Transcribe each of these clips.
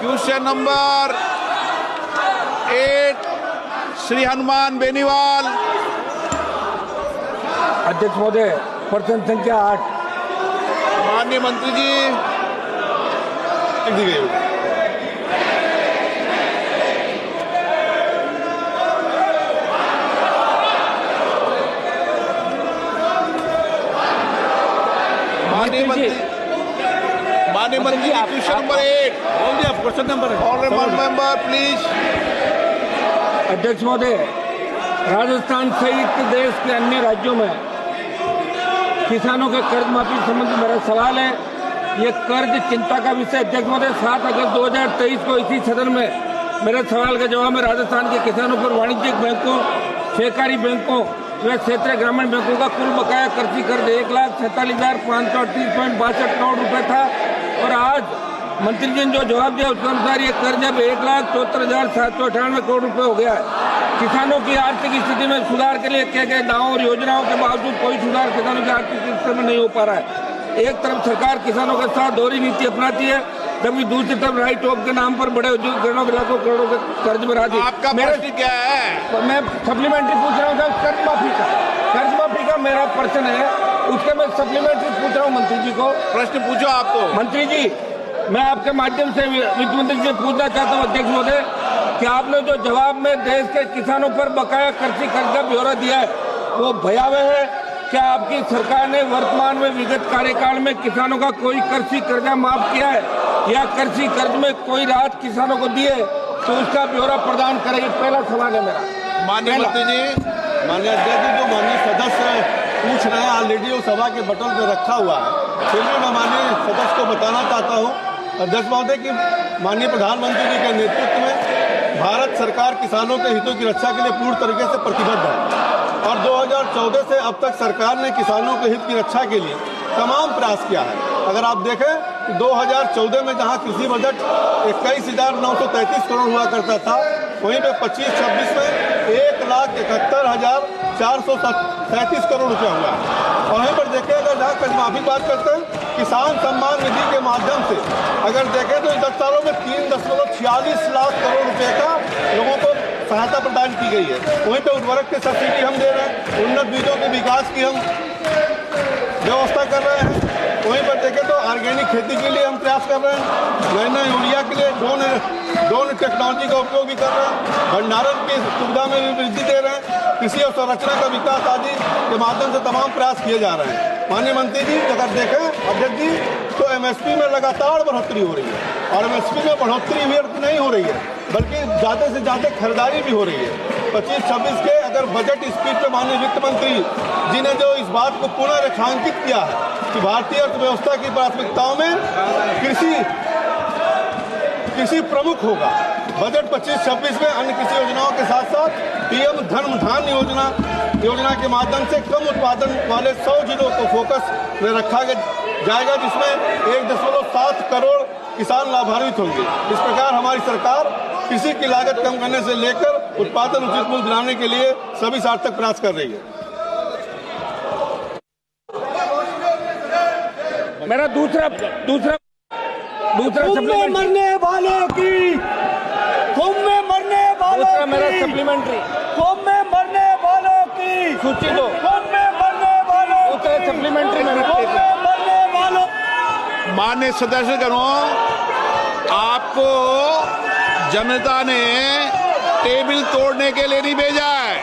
Question number 8 Shri Hanuman Beniwal. अध्यक्ष महोदय, प्रश्न संख्या 8। माननीय मंत्री जी दी गई। माननीय मंत्री जी क्वेश्चन नंबर 8 बोल दिया। Question number honourable member please. अध्यक्ष महोदय, राजस्थान सहित देश के अन्य राज्यों में किसानों के कर्ज माफी संबंधी मेरा सवाल है। ये कर्ज चिंता का विषय। अध्यक्ष महोदय, 7 अगस्त 2023 को इसी सदन में मेरे सवाल के जवाब में राजस्थान के किसानों पर वाणिज्यिक बैंकों, सहकारी बैंकों व क्षेत्रीय ग्रामीण बैंकों का कुल बकाया कृषि कर्ज 1,47,538.62 करोड़ रुपए था और आज मंत्री जी ने जो जवाब दिया उसके अनुसार ये कर्ज अब 1,74,798 करोड़ रुपए हो गया है। किसानों की आर्थिक स्थिति में सुधार के लिए किए गए दावों और योजनाओं के बावजूद कोई सुधार किसानों की आर्थिक स्थिति में नहीं हो पा रहा है। एक तरफ सरकार किसानों के साथ दोहरी नीति अपनाती है, जबकि दूसरी तरफ राइट ऑफ के नाम पर बड़े उद्योगों लाखों करोड़ों के कर्ज बना दी। आपका प्रश्न क्या है? मैं सप्लीमेंट्री पूछ रहा हूँ सर, कर्ज माफी का मेरा प्रश्न है, उसके मैं सप्लीमेंट्री पूछ रहा हूँ मंत्री जी को। प्रश्न पूछो आप तो। मंत्री जी, मैं आपके माध्यम से वित्त मंत्री से पूछना चाहता हूँ अध्यक्ष महोदय कि आपने जो जवाब में देश के किसानों पर बकाया कृषि कर्ज का ब्यौरा दिया है वो भयावह है। क्या आपकी सरकार ने वर्तमान में विगत कार्यकाल में किसानों का कोई कृषि कर्जा माफ किया है या कृषि कर्ज में कोई राहत किसानों को दी है तो उसका ब्यौरा प्रदान करेगी? पहला सवाल है मेरा। माननीय मंत्री जी। माननीय अध्यक्ष जी, जो माननीय सदस्य पूछ रहे हैं ऑलरेडी वो सभा के बटन पे रखा हुआ है। फिर भी मैं माननीय सदस्य को बताना चाहता हूँ अध्यक्ष महोदय कि माननीय प्रधानमंत्री जी के नेतृत्व में भारत सरकार किसानों के हितों की रक्षा के लिए पूर्ण तरीके से प्रतिबद्ध है और 2014 से अब तक सरकार ने किसानों के हित की रक्षा के लिए तमाम प्रयास किया है। अगर आप देखें तो 2014 में जहां कृषि बजट 21,933 करोड़ हुआ करता था, वहीं पे 25-26 में 1,71,437 करोड़ रुपया हुआ है। और वहीं पर देखें अगर जहाँ कर्ज माफी की बात करते हैं, किसान सम्मान निधि के माध्यम से अगर देखें तो 10 सालों में 3.46 लाख करोड़ रुपए का लोगों को सहायता प्रदान की गई है। वहीं पे उर्वरक की सब्सिडी हम दे रहे हैं, उन्नत बीजों के विकास की हम व्यवस्था कर रहे हैं। वहीं पर देखें तो ऑर्गेनिक खेती के लिए हम प्रयास कर रहे हैं, नए यूरिया के लिए ड्रोन टेक्नोलॉजी का उपयोग भी कर रहे हैं, भंडारण की सुविधा में भी वृद्धि दे रहे हैं, कृषि और संरचना का विकास आदि के माध्यम से तमाम प्रयास किए जा रहे हैं। माननीय मंत्री जी, अगर देखें अध्यक्ष जी तो एमएसपी में लगातार बढ़ोतरी हो रही है और एमएसपी में बढ़ोतरी व्यर्थ नहीं हो रही है बल्कि ज़्यादा से ज़्यादा खरीदारी भी हो रही है। 25-26 के अगर बजट स्पीच पे माननीय वित्त मंत्री जी ने जो इस बात को पुनः रेखांकित किया है कि भारतीय अर्थव्यवस्था की प्राथमिकताओं में कृषि प्रमुख होगा। बजट 25-26 में अन्य कृषि योजनाओं के साथ साथ पीएम धन योजना के माध्यम से कम उत्पादन वाले 100 जिलों को फोकस में रखा जाएगा, जिसमें 1.7 करोड़ किसान लाभान्वित होंगे। इस प्रकार हमारी सरकार कृषि की लागत कम करने से लेकर उत्पादन उचित मूल्य दिलाने के लिए सभी सार्थक प्रयास कर रही है। मेरा दूसरा मरने वालों की कुंभ में मरने वालों की मेरा सप्लीमेंट्री कुंभ में मरने वालों की सूची दो। कुंभ में मरने वालों दूसरा सप्लीमेंट्री कुंभ में मरने वालों। माननीय सदस्यगणों, आपको जनता ने टेबल तोड़ने के लिए नहीं भेजा है।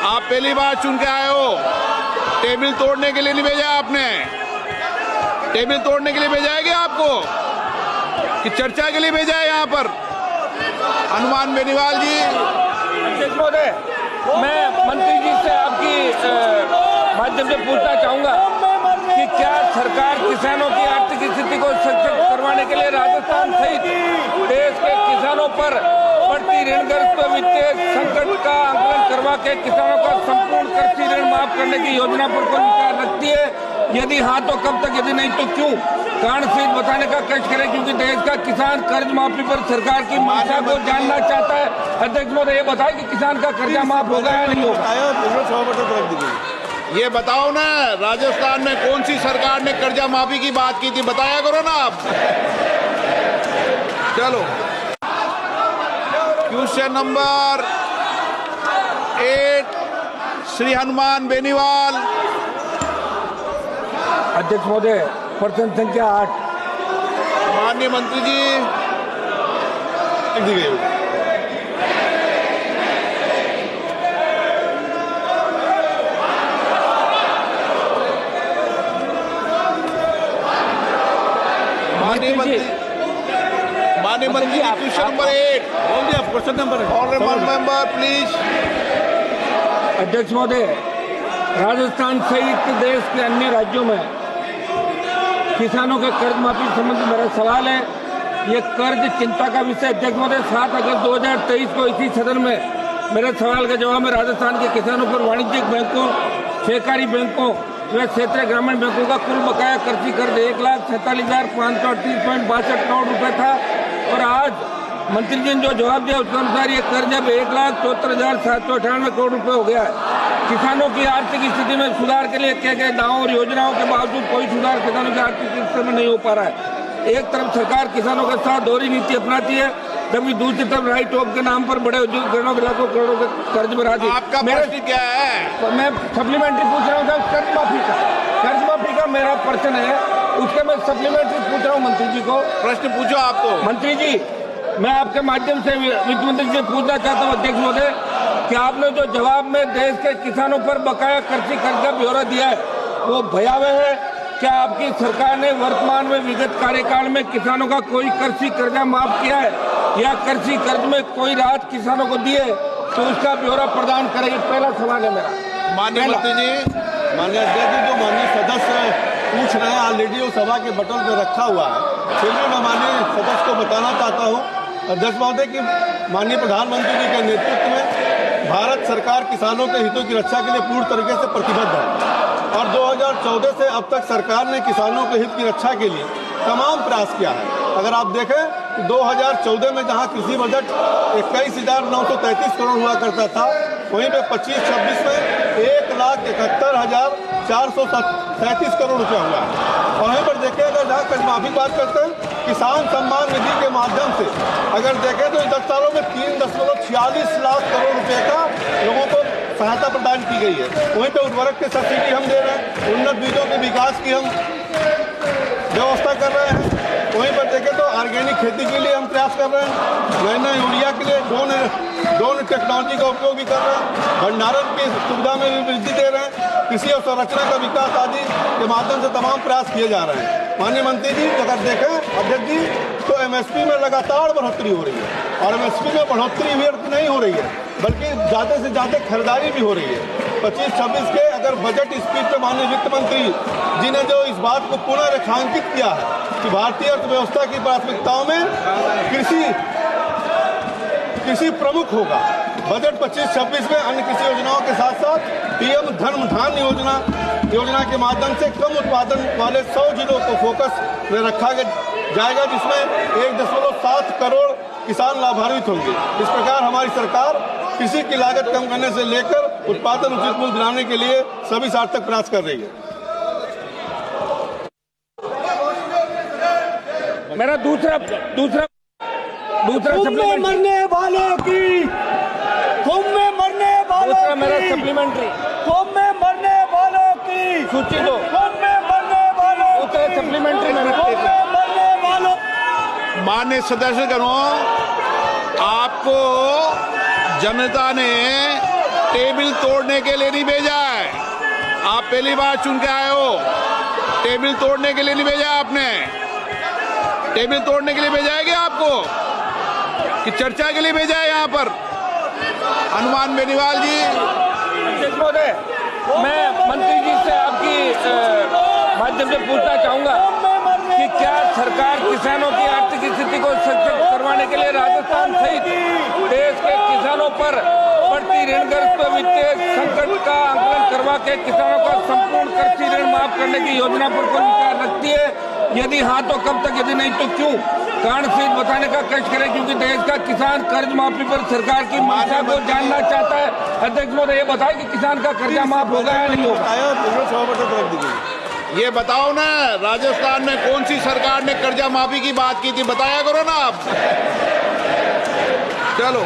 आप पहली बार चुन के आए हो। टेबल तोड़ने के लिए नहीं भेजा आपने। टेबल तोड़ने के लिए भेजा है क्या आपको कि चर्चा के लिए भेजा है? यहाँ पर हनुमान बेनीवाल जी। अध्यक्ष महोदय, मैं मंत्री जी से आपकी माध्यम से पूछना चाहूंगा कि क्या सरकार किसानों की आर्थिक स्थिति को सशक्त करवाने के लिए राजस्थान सहित देश के किसानों पर बढ़ती ऋणग्रस्त वित्तीय संकट का आकलन करवा के किसानों का संपूर्ण कृषि ऋण माफ करने की योजना पर कोई विचार रखती है? यदि हाँ तो कब तक, यदि नहीं तो क्यों? कारण सहित बताने का कष्ट करें, क्योंकि देश का किसान कर्ज माफी पर सरकार की मंशा को जानना चाहता है। अध्यक्ष महोदय, ये बताए कि किसान का कर्जा माफ होगा या नहीं होगा? ये बताओ ना, राजस्थान में कौन सी सरकार ने कर्जा माफी की बात की थी? बताया करो ना आप। चलो क्वेश्चन नंबर 8 श्री हनुमान बेनीवाल। अध्यक्ष महोदय, प्रश्न संख्या 8। माननीय मंत्री जी दी गई होगी। माननीय मंत्री जी क्वेश्चन नंबर 8 बोल दिया question number honourable member please. अध्यक्ष महोदय, राजस्थान सहित देश के अन्य राज्यों में किसानों के कर्ज माफी संबंधी मेरा सवाल है। ये कर्ज चिंता का विषय। अध्यक्ष महोदय, 7 अगस्त 2023 को इसी सदन में मेरे सवाल के जवाब में राजस्थान के किसानों पर वाणिज्यिक बैंकों, सहकारी बैंकों व क्षेत्रीय ग्रामीण बैंकों का कुल बकाया कृषि कर्ज 1,47,538.62 करोड़ रुपए था और आज मंत्री जी ने जो जवाब दिया उसके अनुसार ये कर्ज अब 1,74,798 करोड़ रुपए हो गया है। किसानों की आर्थिक स्थिति में सुधार के लिए किए गए दावों और योजनाओं के बावजूद कोई सुधार किसानों की आर्थिक स्थिति में नहीं हो पा रहा है। एक तरफ सरकार किसानों के साथ दोहरी नीति अपनाती है, जबकि दूसरी तरफ राइट ऑफ के नाम पर बड़े उद्योगों के लाखों करोड़ों के कर्ज बढ़ाती है। आपका प्रश्न क्या है? मैं सप्लीमेंट्री पूछ रहा हूँ सर, कर्ज माफी का मेरा प्रश्न है, उसके मैं सप्लीमेंट्री पूछ रहा हूँ मंत्री जी को। प्रश्न पूछो आपको। मंत्री जी, मैं आपके माध्यम से वित्त मंत्री से पूछना चाहता हूँ अध्यक्ष महोदय कि आपने जो जवाब में देश के किसानों पर बकाया कृषि कर्ज का ब्यौरा दिया है वो भयावह है। क्या आपकी सरकार ने वर्तमान में विगत कार्यकाल में किसानों का कोई कृषि कर्जा माफ किया है या कृषि कर्ज में कोई राहत किसानों को दी है तो उसका ब्यौरा प्रदान करेगी? पहला सवाल है मेरा। माननीय मंत्री जी। माननीय अध्यक्ष जी, जो माननीय सदस्य पूछ रहे हैं ऑलरेडी वो सभा के बटन पे रखा हुआ है। फिर भी मैं माननीय सदस्य को बताना चाहता हूँ अध्यक्ष महोदय कि माननीय प्रधानमंत्री जी के नेतृत्व में भारत सरकार किसानों के हितों की रक्षा के लिए पूर्ण तरीके से प्रतिबद्ध है और 2014 से अब तक सरकार ने किसानों के हित की रक्षा के लिए तमाम प्रयास किया है। अगर आप देखें तो 2014 में जहां कृषि बजट 21,933 करोड़ हुआ करता था, वहीं पे 25-26 में 1,71,437 करोड़ रुपया हुआ है। वहीं पर देखें अगर जहाँ कर्ज माफी की बात करते हैं, किसान सम्मान निधि के माध्यम से अगर देखें तो 10 सालों में 3.46 लाख करोड़ रुपए का लोगों को सहायता प्रदान की गई है। वहीं पे उर्वरक की सब्सिडी हम दे रहे हैं, उन्नत बीजों के विकास की हम व्यवस्था कर रहे हैं। वहीं पर देखें तो ऑर्गेनिक खेती के लिए हम प्रयास कर रहे हैं, नए यूरिया के लिए ड्रोन टेक्नोलॉजी का उपयोग भी कर रहे हैं, भंडारण की सुविधा में भी वृद्धि दे रहे हैं, कृषि और संरचना का विकास आदि के माध्यम से तमाम प्रयास किए जा रहे हैं। माननीय मंत्री जी, अगर देखें अध्यक्ष जी तो MSP में लगातार बढ़ोतरी हो रही है और MSP में बढ़ोतरी व्यर्थ नहीं हो रही है बल्कि ज़्यादा से ज़्यादा खरीदारी भी हो रही है। 25-26 के अगर बजट स्पीच में माननीय वित्त मंत्री जी ने जो इस बात को पुनः रेखांकित किया है कि भारतीय अर्थव्यवस्था की प्राथमिकताओं में कृषि प्रमुख होगा। बजट 25-26 में अन्य कृषि योजनाओं के साथ साथ PM धन योजना के माध्यम से कम उत्पादन वाले 100 जिलों को फोकस में रखा जाएगा, जिसमें 1.7 करोड़ किसान लाभान्वित होंगे। इस प्रकार हमारी सरकार कृषि की लागत कम करने से लेकर उत्पादन उचित मूल्य दिलाने के लिए सभी सार्थक प्रयास कर रही है। मेरा दूसरा में मरने वालों की, तुम में मरने वालों की, मेरा सप्लीमेंट्री तुम में मरने वालों की सूची दो। तुम में मरने वालों की, सप्लीमेंट्री तुम में मरने वालों। माननीय सदस्यगणों, आपको जनता ने टेबल तोड़ने के लिए नहीं भेजा है। आप पहली बार चुन के आए हो। टेबल तोड़ने के लिए नहीं भेजा आपने। टेबल तोड़ने के लिए भेजा है क्या आपको कि चर्चा के लिए भेजा है? यहाँ पर हनुमान बेनीवाल जी। अध्यक्ष महोदय, मैं मंत्री जी से आपकी माध्यम से पूछना चाहूंगा कि क्या सरकार किसानों की आर्थिक स्थिति को सशक्त करवाने के लिए राजस्थान सहित देश के किसानों पर बढ़ती ऋणग्रस्त वित्तीय संकट का आकलन करवा के किसानों का संपूर्ण कृषि ऋण माफ करने की योजना पर कोई विचार रखती है? यदि हाँ तो कब तक, यदि नहीं तो क्यों? कारण सहित बताने का कष्ट करें, क्योंकि देश का किसान कर्ज माफी पर सरकार की मंशा को जानना चाहता है। अध्यक्ष महोदय, ये बताएं कि किसान का कर्जा माफ होगा या नहीं होगा? ये बताओ ना, राजस्थान में कौन सी सरकार ने कर्जा माफी की बात की थी, बताया करो ना आप। चलो।